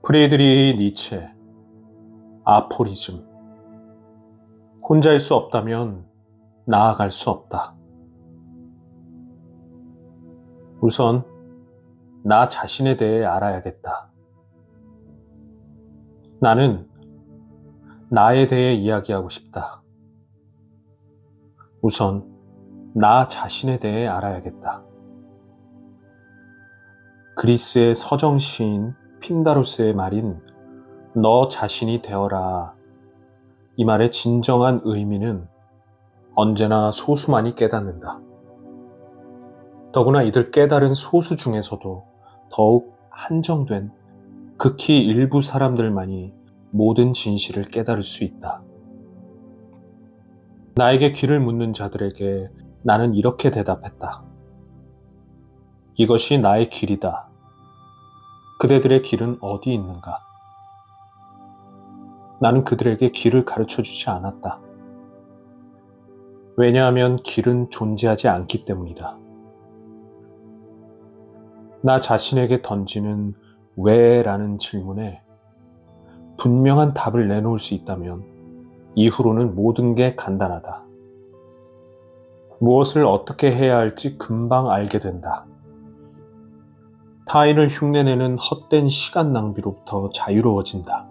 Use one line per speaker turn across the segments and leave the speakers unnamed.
프리드리히 니체, 아포리즘. 혼자일 수 없다면 나아갈 수 없다. 우선 나 자신에 대해 알아야겠다. 나는 나에 대해 이야기하고 싶다. 우선 나 자신에 대해 알아야겠다. 그리스의 서정 시인 핀다로스의 말인 너 자신이 되어라. 이 말의 진정한 의미는 언제나 소수만이 깨닫는다. 더구나 이들 깨달은 소수 중에서도 더욱 한정된 극히 일부 사람들만이 모든 진실을 깨달을 수 있다. 나에게 길을 묻는 자들에게 나는 이렇게 대답했다. 이것이 나의 길이다. 그대들의 길은 어디 있는가? 나는 그들에게 길을 가르쳐 주지 않았다. 왜냐하면 길은 존재하지 않기 때문이다. 나 자신에게 던지는 왜?라는 질문에 분명한 답을 내놓을 수 있다면 이후로는 모든 게 간단하다. 무엇을 어떻게 해야 할지 금방 알게 된다. 타인을 흉내내는 헛된 시간 낭비로부터 자유로워진다.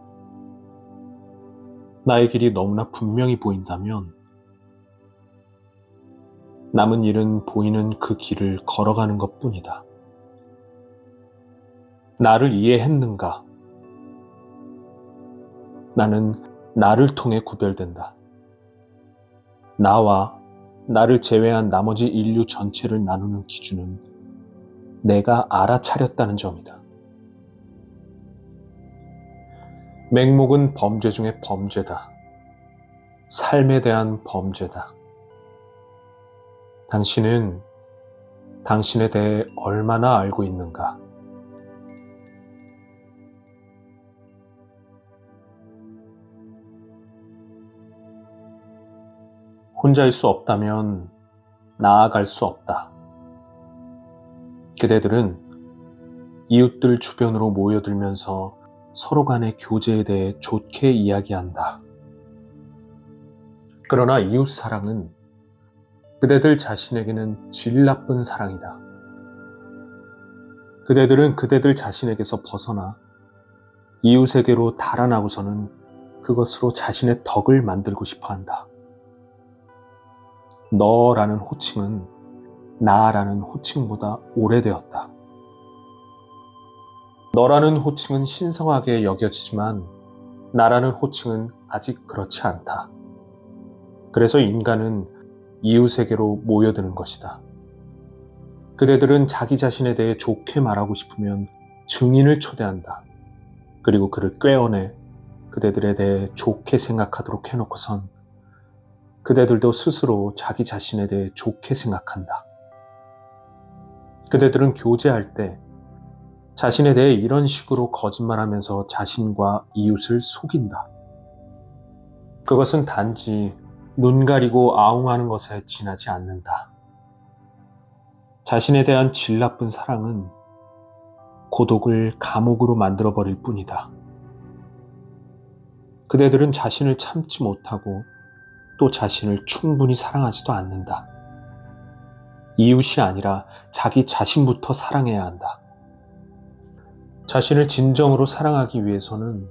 나의 길이 너무나 분명히 보인다면 남은 일은 보이는 그 길을 걸어가는 것뿐이다. 나를 이해했는가? 나는 나를 통해 구별된다. 나와 나를 제외한 나머지 인류 전체를 나누는 기준은 내가 알아차렸다는 점이다. 맹목은 범죄 중에 범죄다. 삶에 대한 범죄다. 당신은 당신에 대해 얼마나 알고 있는가? 혼자일 수 없다면 나아갈 수 없다. 그대들은 이웃들 주변으로 모여들면서 서로 간의 교제에 대해 좋게 이야기한다. 그러나 이웃 사랑은 그대들 자신에게는 질 나쁜 사랑이다. 그대들은 그대들 자신에게서 벗어나 이웃에게로 달아나고서는 그것으로 자신의 덕을 만들고 싶어 한다. 너라는 호칭은 나라는 호칭보다 오래되었다. 너라는 호칭은 신성하게 여겨지지만 나라는 호칭은 아직 그렇지 않다. 그래서 인간은 이웃에게로 모여드는 것이다. 그대들은 자기 자신에 대해 좋게 말하고 싶으면 증인을 초대한다. 그리고 그를 꿰어내 그대들에 대해 좋게 생각하도록 해놓고선 그대들도 스스로 자기 자신에 대해 좋게 생각한다. 그대들은 교제할 때 자신에 대해 이런 식으로 거짓말하면서 자신과 이웃을 속인다. 그것은 단지 눈 가리고 아웅하는 것에 지나지 않는다. 자신에 대한 질 나쁜 사랑은 고독을 감옥으로 만들어버릴 뿐이다. 그대들은 자신을 참지 못하고 또 자신을 충분히 사랑하지도 않는다. 이웃이 아니라 자기 자신부터 사랑해야 한다. 자신을 진정으로 사랑하기 위해서는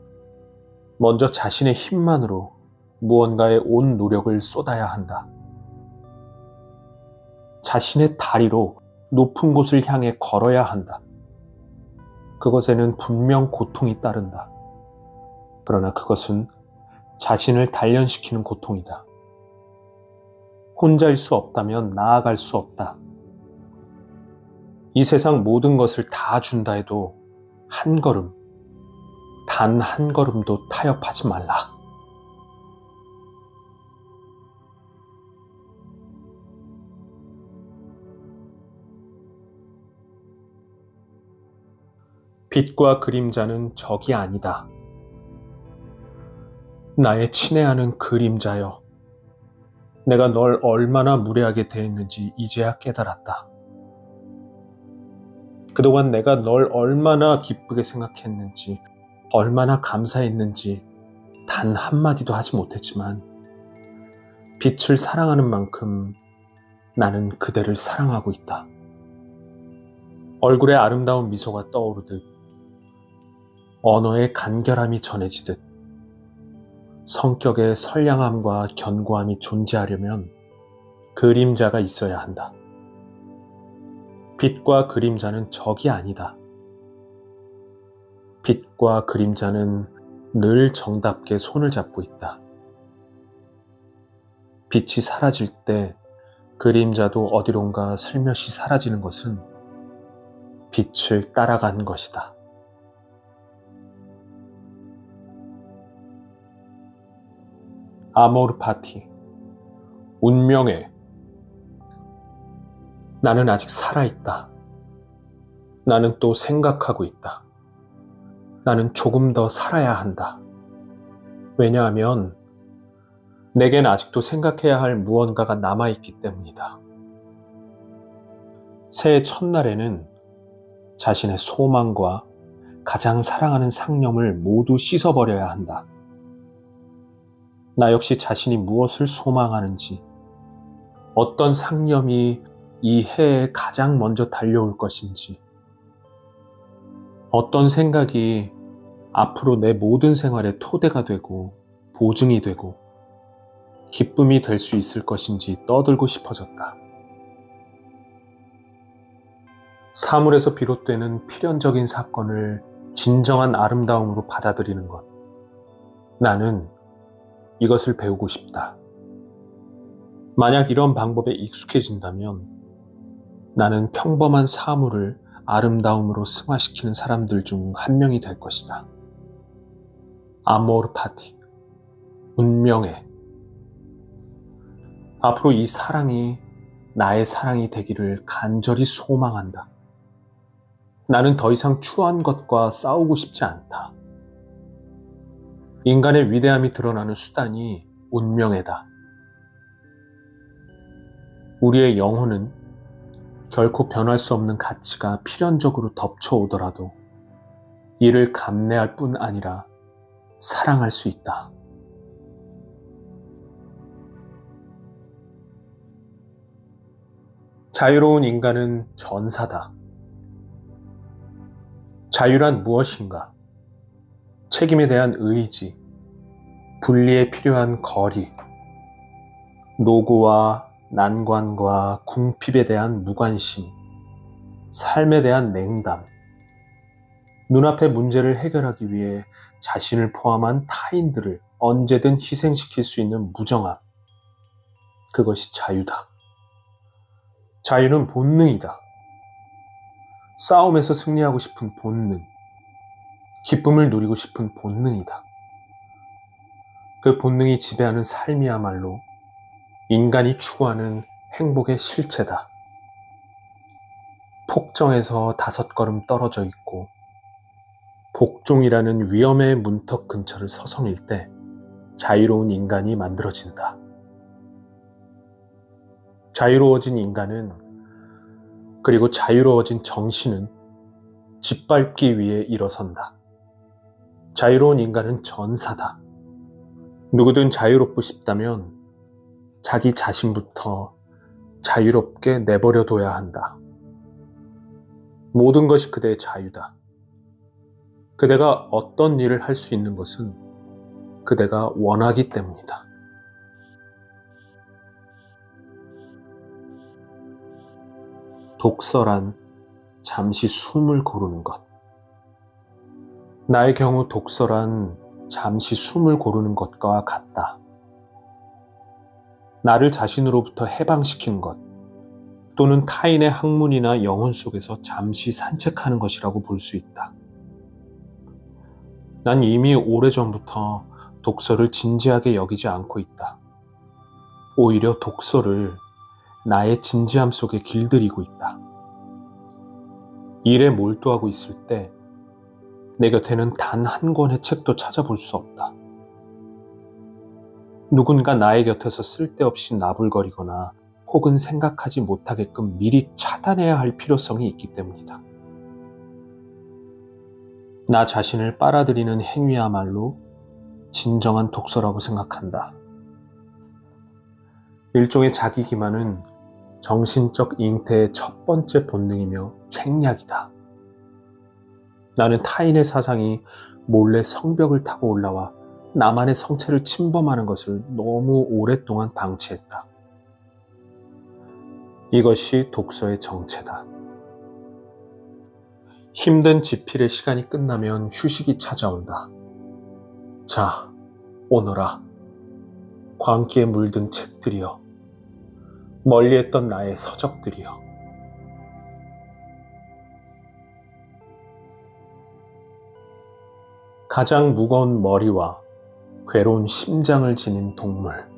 먼저 자신의 힘만으로 무언가에 온 노력을 쏟아야 한다. 자신의 다리로 높은 곳을 향해 걸어야 한다. 그것에는 분명 고통이 따른다. 그러나 그것은 자신을 단련시키는 고통이다. 혼자일 수 없다면 나아갈 수 없다. 이 세상 모든 것을 다 준다 해도 한 걸음, 단 한 걸음도 타협하지 말라. 빛과 그림자는 적이 아니다. 나의 친애하는 그림자여, 내가 널 얼마나 무례하게 대했는지 이제야 깨달았다. 그동안 내가 널 얼마나 기쁘게 생각했는지 얼마나 감사했는지 단 한마디도 하지 못했지만 빛을 사랑하는 만큼 나는 그대를 사랑하고 있다. 얼굴에 아름다운 미소가 떠오르듯 언어의 간결함이 전해지듯 성격의 선량함과 견고함이 존재하려면 그림자가 있어야 한다. 빛과 그림자는 적이 아니다. 빛과 그림자는 늘 정답게 손을 잡고 있다. 빛이 사라질 때 그림자도 어디론가 슬며시 사라지는 것은 빛을 따라간 것이다. 아모르 파티. 운명해. 나는 아직 살아있다. 나는 또 생각하고 있다. 나는 조금 더 살아야 한다. 왜냐하면 내겐 아직도 생각해야 할 무언가가 남아있기 때문이다. 새해 첫날에는 자신의 소망과 가장 사랑하는 상념을 모두 씻어버려야 한다. 나 역시 자신이 무엇을 소망하는지, 어떤 상념이 이 해에 가장 먼저 달려올 것인지, 어떤 생각이 앞으로 내 모든 생활의 토대가 되고 보증이 되고 기쁨이 될 수 있을 것인지 떠들고 싶어졌다. 사물에서 비롯되는 필연적인 사건을 진정한 아름다움으로 받아들이는 것. 나는 이것을 배우고 싶다. 만약 이런 방법에 익숙해진다면 나는 평범한 사물을 아름다움으로 승화시키는 사람들 중 한 명이 될 것이다. 아모르 파티. 운명해. 앞으로 이 사랑이 나의 사랑이 되기를 간절히 소망한다. 나는 더 이상 추한 것과 싸우고 싶지 않다. 인간의 위대함이 드러나는 수단이 운명해다. 우리의 영혼은 결코 변할 수 없는 가치가 필연적으로 덮쳐오더라도 이를 감내할 뿐 아니라 사랑할 수 있다. 자유로운 인간은 전사다. 자유란 무엇인가? 책임에 대한 의지, 분리에 필요한 거리, 노고와 난관과 궁핍에 대한 무관심, 삶에 대한 냉담, 눈앞의 문제를 해결하기 위해 자신을 포함한 타인들을 언제든 희생시킬 수 있는 무정함, 그것이 자유다. 자유는 본능이다. 싸움에서 승리하고 싶은 본능, 기쁨을 누리고 싶은 본능이다. 그 본능이 지배하는 삶이야말로 인간이 추구하는 행복의 실체다. 폭정에서 5걸음 떨어져 있고 복종이라는 위험의 문턱 근처를 서성일 때 자유로운 인간이 만들어진다. 자유로워진 인간은, 그리고 자유로워진 정신은 짓밟기 위해 일어선다. 자유로운 인간은 전사다. 누구든 자유롭고 싶다면 자기 자신부터 자유롭게 내버려둬야 한다. 모든 것이 그대의 자유다. 그대가 어떤 일을 할 수 있는 것은 그대가 원하기 때문이다. 독서란 잠시 숨을 고르는 것. 나의 경우 독서란 잠시 숨을 고르는 것과 같다. 나를 자신으로부터 해방시키는 것, 또는 타인의 학문이나 영혼 속에서 잠시 산책하는 것이라고 볼 수 있다. 난 이미 오래전부터 독서를 진지하게 여기지 않고 있다. 오히려 독서를 나의 진지함 속에 길들이고 있다. 일에 몰두하고 있을 때 내 곁에는 단 한 권의 책도 찾아볼 수 없다. 누군가 나의 곁에서 쓸데없이 나불거리거나 혹은 생각하지 못하게끔 미리 차단해야 할 필요성이 있기 때문이다. 나 자신을 빨아들이는 행위야말로 진정한 독서라고 생각한다. 일종의 자기 기만은 정신적 잉태의 첫 번째 본능이며 책략이다. 나는 타인의 사상이 몰래 성벽을 타고 올라와 나만의 성체를 침범하는 것을 너무 오랫동안 방치했다. 이것이 독서의 정체다. 힘든 지필의 시간이 끝나면 휴식이 찾아온다. 자, 오너라. 광기에 물든 책들이여. 멀리했던 나의 서적들이여. 가장 무거운 머리와 괴로운 심장을 지닌 동물.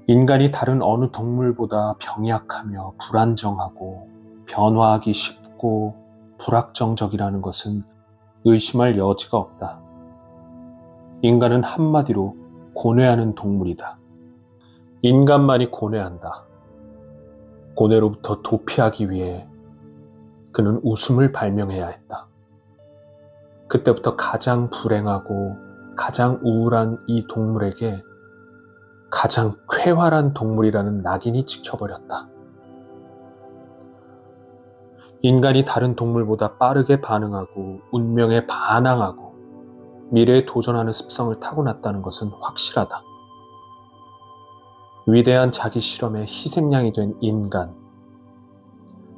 인간이 다른 어느 동물보다 병약하며 불안정하고 변화하기 쉽고 불확정적이라는 것은 의심할 여지가 없다. 인간은 한마디로 고뇌하는 동물이다. 인간만이 고뇌한다. 고뇌로부터 도피하기 위해 그는 웃음을 발명해야 했다. 그때부터 가장 불행하고 가장 우울한 이 동물에게 가장 쾌활한 동물이라는 낙인이 찍혀버렸다. 인간이 다른 동물보다 빠르게 반응하고 운명에 반항하고 미래에 도전하는 습성을 타고났다는 것은 확실하다. 위대한 자기 실험의 희생양이 된 인간,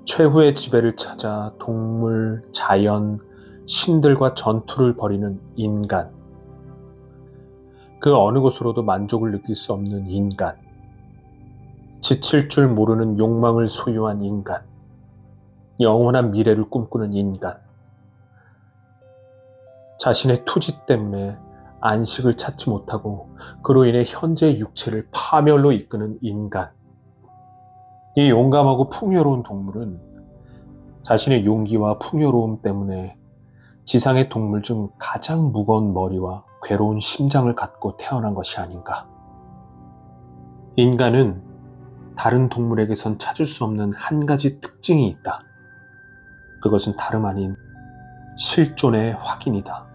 최후의 지배를 찾아 동물, 자연, 신들과 전투를 벌이는 인간, 그 어느 것으로도 만족을 느낄 수 없는 인간, 지칠 줄 모르는 욕망을 소유한 인간, 영원한 미래를 꿈꾸는 인간, 자신의 투지 때문에 안식을 찾지 못하고 그로 인해 현재의 육체를 파멸로 이끄는 인간. 이 용감하고 풍요로운 동물은 자신의 용기와 풍요로움 때문에 지상의 동물 중 가장 무거운 머리와 괴로운 심장을 갖고 태어난 것이 아닌가. 인간은 다른 동물에게선 찾을 수 없는 한 가지 특징이 있다. 그것은 다름 아닌 실존의 확인이다.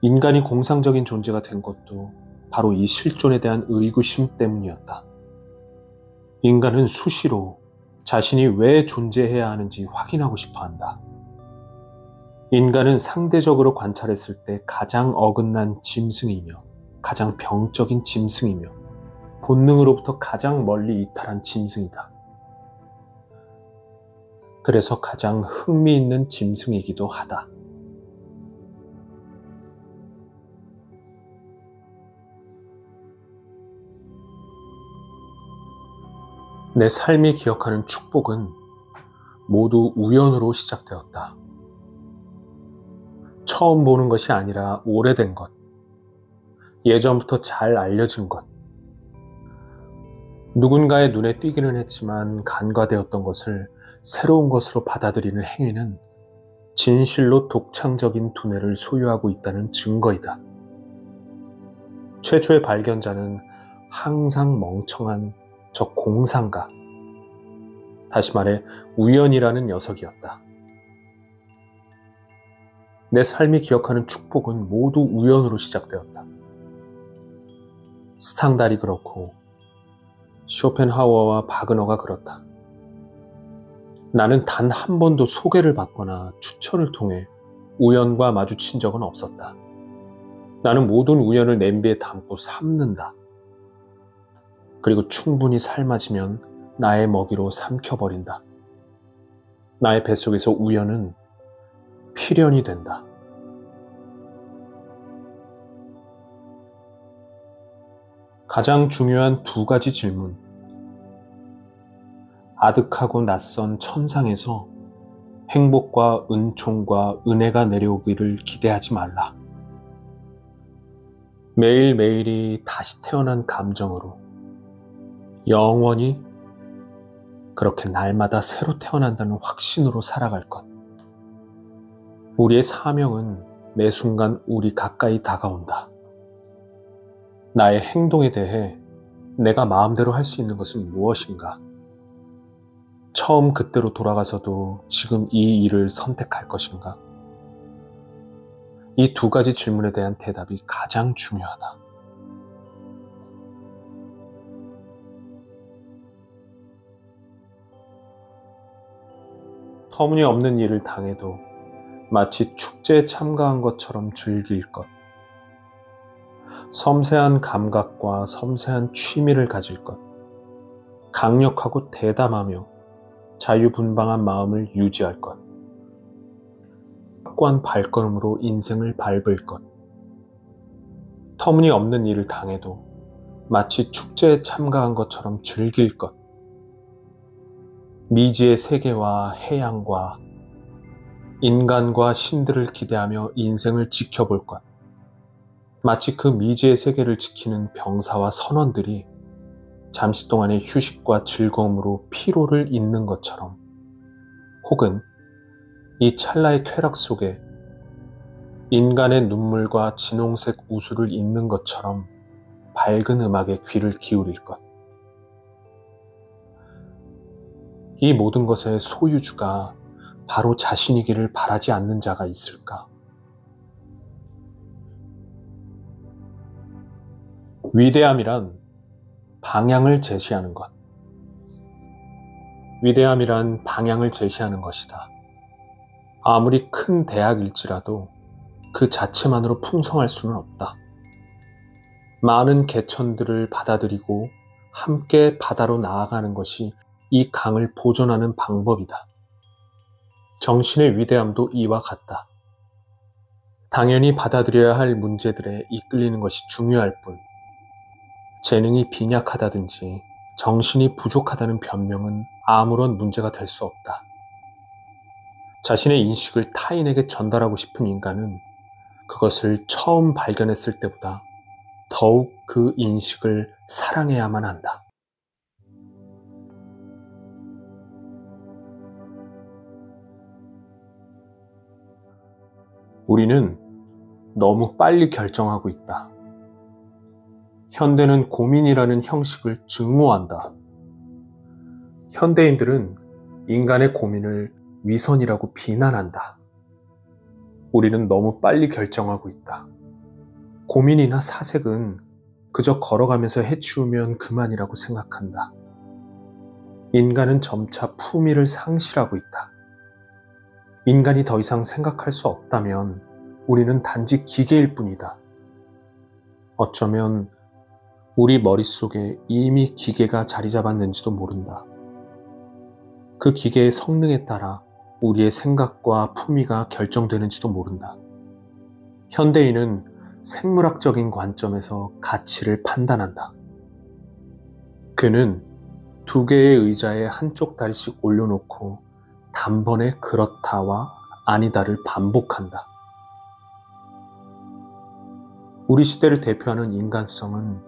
인간이 공상적인 존재가 된 것도 바로 이 실존에 대한 의구심 때문이었다. 인간은 수시로 자신이 왜 존재해야 하는지 확인하고 싶어 한다. 인간은 상대적으로 관찰했을 때 가장 어긋난 짐승이며 가장 병적인 짐승이며 본능으로부터 가장 멀리 이탈한 짐승이다. 그래서 가장 흥미있는 짐승이기도 하다. 내 삶이 기억하는 축복은 모두 우연으로 시작되었다. 처음 보는 것이 아니라 오래된 것, 예전부터 잘 알려진 것, 누군가의 눈에 띄기는 했지만 간과되었던 것을 새로운 것으로 받아들이는 행위는 진실로 독창적인 두뇌를 소유하고 있다는 증거이다. 최초의 발견자는 항상 멍청한 저 공상가, 다시 말해 우연이라는 녀석이었다. 내 삶이 기억하는 축복은 모두 우연으로 시작되었다. 스탕달이 그렇고 쇼펜하우어와 바그너가 그렇다. 나는 단 한 번도 소개를 받거나 추천을 통해 우연과 마주친 적은 없었다. 나는 모든 우연을 냄비에 담고 삶는다. 그리고 충분히 삶아지면 나의 먹이로 삼켜버린다. 나의 뱃속에서 우연은 필연이 된다. 가장 중요한 두 가지 질문. 아득하고 낯선 천상에서 행복과 은총과 은혜가 내려오기를 기대하지 말라. 매일매일이 다시 태어난 감정으로 영원히 그렇게 날마다 새로 태어난다는 확신으로 살아갈 것. 우리의 사명은 매 순간 우리 가까이 다가온다. 나의 행동에 대해 내가 마음대로 할 수 있는 것은 무엇인가? 처음 그때로 돌아가서도 지금 이 일을 선택할 것인가? 이 두 가지 질문에 대한 대답이 가장 중요하다. 터무니없는 일을 당해도 마치 축제에 참가한 것처럼 즐길 것. 섬세한 감각과 섬세한 취미를 가질 것. 강력하고 대담하며 자유분방한 마음을 유지할 것. 확고한 발걸음으로 인생을 밟을 것. 터무니없는 일을 당해도 마치 축제에 참가한 것처럼 즐길 것. 미지의 세계와 해양과 인간과 신들을 기대하며 인생을 지켜볼 것. 마치 그 미지의 세계를 지키는 병사와 선원들이 잠시 동안의 휴식과 즐거움으로 피로를 잊는 것처럼, 혹은 이 찰나의 쾌락 속에 인간의 눈물과 진홍색 우수를 잊는 것처럼 밝은 음악에 귀를 기울일 것. 이 모든 것의 소유주가 바로 자신이기를 바라지 않는 자가 있을까? 위대함이란 방향을 제시하는 것. 위대함이란 방향을 제시하는 것이다. 아무리 큰 대학일지라도 그 자체만으로 풍성할 수는 없다. 많은 개천들을 받아들이고 함께 바다로 나아가는 것이 이 강을 보존하는 방법이다. 정신의 위대함도 이와 같다. 당연히 받아들여야 할 문제들에 이끌리는 것이 중요할 뿐, 재능이 빈약하다든지 정신이 부족하다는 변명은 아무런 문제가 될 수 없다. 자신의 인식을 타인에게 전달하고 싶은 인간은 그것을 처음 발견했을 때보다 더욱 그 인식을 사랑해야만 한다. 우리는 너무 빨리 결정하고 있다. 현대는 고민이라는 형식을 증오한다. 현대인들은 인간의 고민을 위선이라고 비난한다. 우리는 너무 빨리 결정하고 있다. 고민이나 사색은 그저 걸어가면서 해치우면 그만이라고 생각한다. 인간은 점차 품위를 상실하고 있다. 인간이 더 이상 생각할 수 없다면 우리는 단지 기계일 뿐이다. 어쩌면 우리 머릿속에 이미 기계가 자리 잡았는지도 모른다. 그 기계의 성능에 따라 우리의 생각과 품위가 결정되는지도 모른다. 현대인은 생물학적인 관점에서 가치를 판단한다. 그는 두 개의 의자에 한쪽 다리씩 올려놓고 단번에 그렇다와 아니다를 반복한다. 우리 시대를 대표하는 인간성은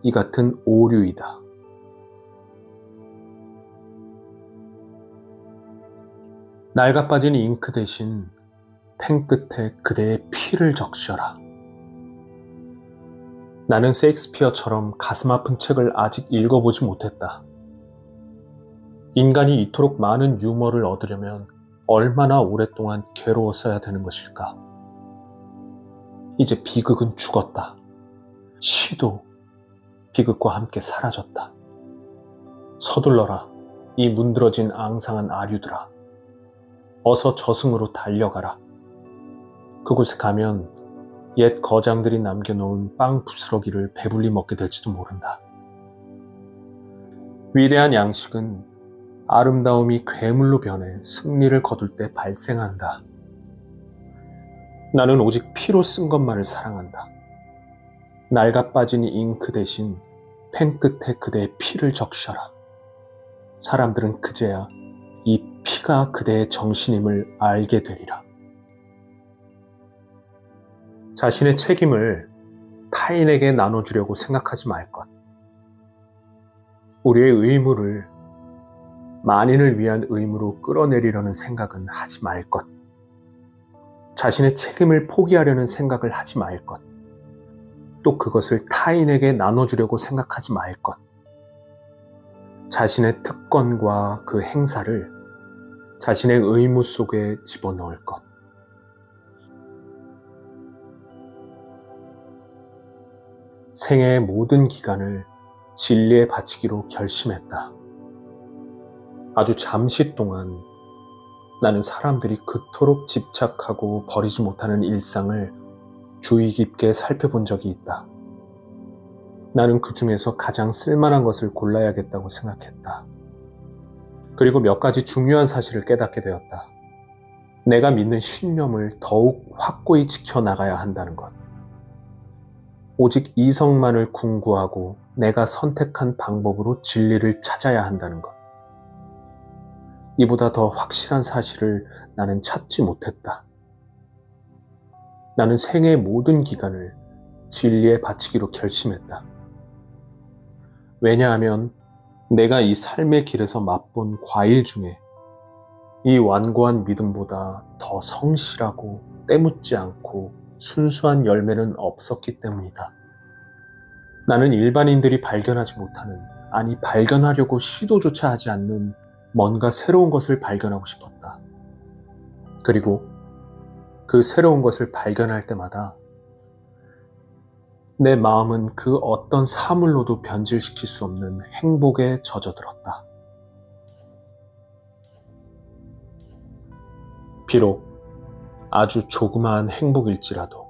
이 같은 오류이다. 낡아 빠진 잉크 대신 펜 끝에 그대의 피를 적셔라. 나는 셰익스피어처럼 가슴 아픈 책을 아직 읽어보지 못했다. 인간이 이토록 많은 유머를 얻으려면 얼마나 오랫동안 괴로웠어야 되는 것일까? 이제 비극은 죽었다. 시도 비극과 함께 사라졌다. 서둘러라, 이 문드러진 앙상한 아류들아. 어서 저승으로 달려가라. 그곳에 가면 옛 거장들이 남겨놓은 빵 부스러기를 배불리 먹게 될지도 모른다. 위대한 양식은 아름다움이 괴물로 변해 승리를 거둘 때 발생한다. 나는 오직 피로 쓴 것만을 사랑한다. 낡아 빠진 잉크 대신 펜 끝에 그대의 피를 적셔라. 사람들은 그제야 이 피가 그대의 정신임을 알게 되리라. 자신의 책임을 타인에게 나눠주려고 생각하지 말 것. 우리의 의무를 만인을 위한 의무로 끌어내리려는 생각은 하지 말 것. 자신의 책임을 포기하려는 생각을 하지 말 것. 또 그것을 타인에게 나눠주려고 생각하지 말 것. 자신의 특권과 그 행사를 자신의 의무 속에 집어넣을 것. 생애의 모든 기간을 진리에 바치기로 결심했다. 아주 잠시 동안 나는 사람들이 그토록 집착하고 버리지 못하는 일상을 주의 깊게 살펴본 적이 있다. 나는 그 중에서 가장 쓸만한 것을 골라야겠다고 생각했다. 그리고 몇 가지 중요한 사실을 깨닫게 되었다. 내가 믿는 신념을 더욱 확고히 지켜나가야 한다는 것. 오직 이성만을 궁구하고 내가 선택한 방법으로 진리를 찾아야 한다는 것. 이보다 더 확실한 사실을 나는 찾지 못했다. 나는 생애의 모든 기간을 진리에 바치기로 결심했다. 왜냐하면 내가 이 삶의 길에서 맛본 과일 중에 이 완고한 믿음보다 더 성실하고 때묻지 않고 순수한 열매는 없었기 때문이다. 나는 일반인들이 발견하지 못하는, 아니 발견하려고 시도조차 하지 않는 뭔가 새로운 것을 발견하고 싶었다. 그리고 그 새로운 것을 발견할 때마다 내 마음은 그 어떤 사물로도 변질시킬 수 없는 행복에 젖어들었다. 비록 아주 조그마한 행복일지라도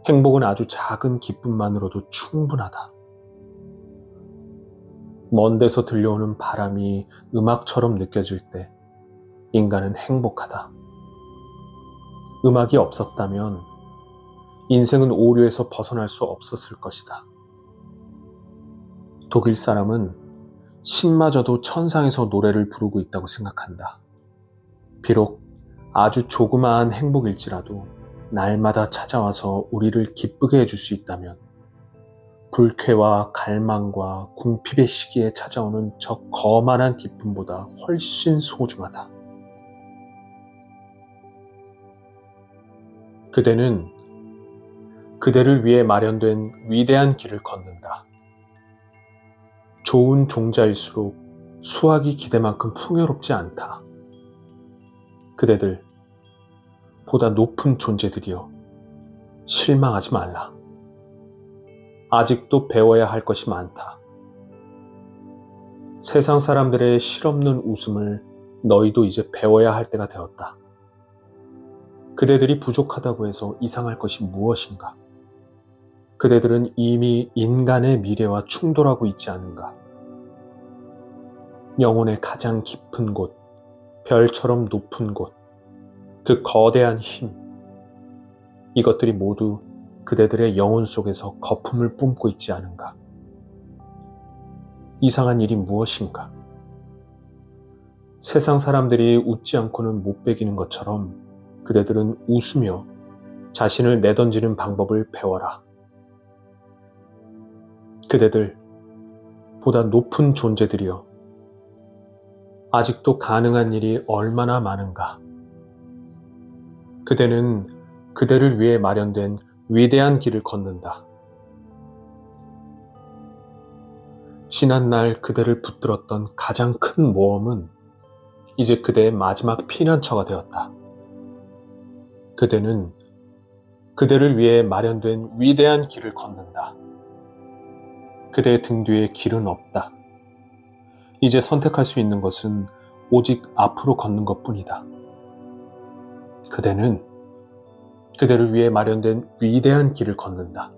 행복은 아주 작은 기쁨만으로도 충분하다. 먼 데서 들려오는 바람이 음악처럼 느껴질 때 인간은 행복하다. 음악이 없었다면 인생은 오류에서 벗어날 수 없었을 것이다. 독일 사람은 신마저도 천상에서 노래를 부르고 있다고 생각한다. 비록 아주 조그마한 행복일지라도 날마다 찾아와서 우리를 기쁘게 해줄 수 있다면 불쾌와 갈망과 궁핍의 시기에 찾아오는 저 거만한 기쁨보다 훨씬 소중하다. 그대는 그대를 위해 마련된 위대한 길을 걷는다. 좋은 종자일수록 수확이 기대만큼 풍요롭지 않다. 그대들, 보다 높은 존재들이여, 실망하지 말라. 아직도 배워야 할 것이 많다. 세상 사람들의 실없는 웃음을 너희도 이제 배워야 할 때가 되었다. 그대들이 부족하다고 해서 이상할 것이 무엇인가? 그대들은 이미 인간의 미래와 충돌하고 있지 않은가? 영혼의 가장 깊은 곳, 별처럼 높은 곳, 그 거대한 힘, 이것들이 모두 그대들의 영혼 속에서 거품을 뿜고 있지 않은가? 이상한 일이 무엇인가? 세상 사람들이 웃지 않고는 못 베기는 것처럼 그대들은 웃으며 자신을 내던지는 방법을 배워라. 그대들, 보다 높은 존재들이여, 아직도 가능한 일이 얼마나 많은가? 그대는 그대를 위해 마련된 위대한 길을 걷는다. 지난날 그대를 붙들었던 가장 큰 모험은 이제 그대의 마지막 피난처가 되었다. 그대는 그대를 위해 마련된 위대한 길을 걷는다. 그대의 등 뒤에 길은 없다. 이제 선택할 수 있는 것은 오직 앞으로 걷는 것뿐이다. 그대는 그대를 위해 마련된 위대한 길을 걷는다.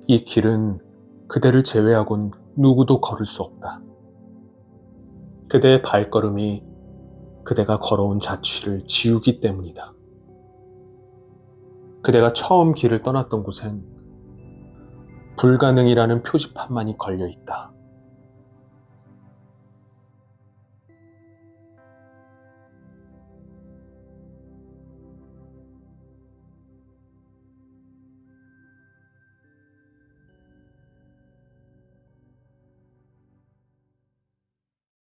이 길은 그대를 제외하곤 누구도 걸을 수 없다. 그대의 발걸음이 그대가 걸어온 자취를 지우기 때문이다. 그대가 처음 길을 떠났던 곳엔 불가능이라는 표지판만이 걸려 있다.